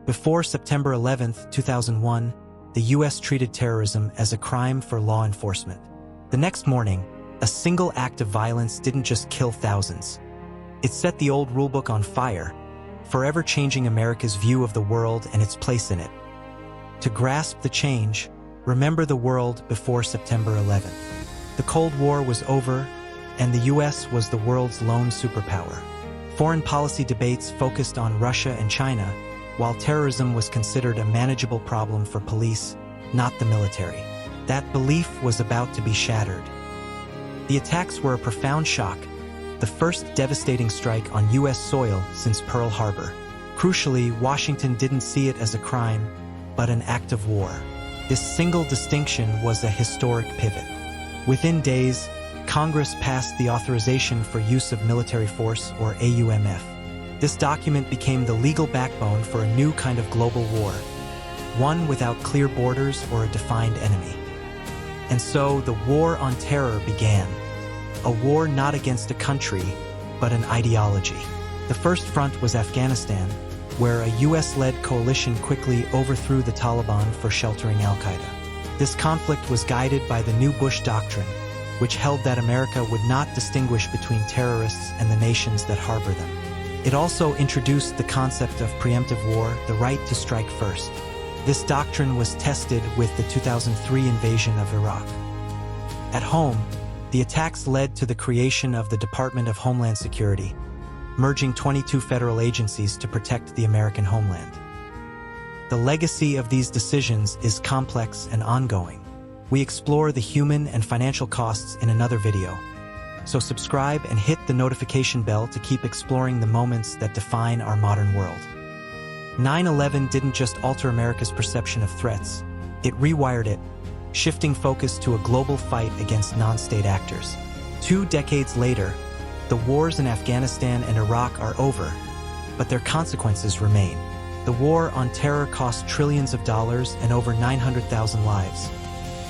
Before September 11, 2001, the U.S. treated terrorism as a crime for law enforcement. The next morning, a single act of violence didn't just kill thousands. It set the old rulebook on fire, forever changing America's view of the world and its place in it. To grasp the change, remember the world before September 11th. The Cold War was over, and the U.S. was the world's lone superpower. Foreign policy debates focused on Russia and China, while terrorism was considered a manageable problem for police, not the military. That belief was about to be shattered. The attacks were a profound shock, the first devastating strike on U.S. soil since Pearl Harbor. Crucially, Washington didn't see it as a crime, but an act of war. This single distinction was a historic pivot. Within days, Congress passed the Authorization for Use of Military Force, or AUMF. This document became the legal backbone for a new kind of global war, one without clear borders or a defined enemy. And so the war on terror began, a war not against a country, but an ideology. The first front was Afghanistan, where a US-led coalition quickly overthrew the Taliban for sheltering al-Qaeda. This conflict was guided by the new Bush Doctrine, which held that America would not distinguish between terrorists and the nations that harbor them. It also introduced the concept of preemptive war, the right to strike first. This doctrine was tested with the 2003 invasion of Iraq. At home, the attacks led to the creation of the Department of Homeland Security, merging 22 federal agencies to protect the American homeland. The legacy of these decisions is complex and ongoing. We explore the human and financial costs in another video. So subscribe and hit the notification bell to keep exploring the moments that define our modern world. 9/11 didn't just alter America's perception of threats, it rewired it, shifting focus to a global fight against non-state actors. 2 decades later, the wars in Afghanistan and Iraq are over, but their consequences remain. The war on terror cost trillions of dollars and over 900,000 lives,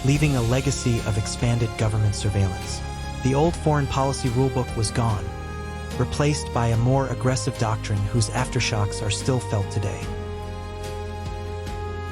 leaving a legacy of expanded government surveillance. The old foreign policy rulebook was gone, replaced by a more aggressive doctrine whose aftershocks are still felt today.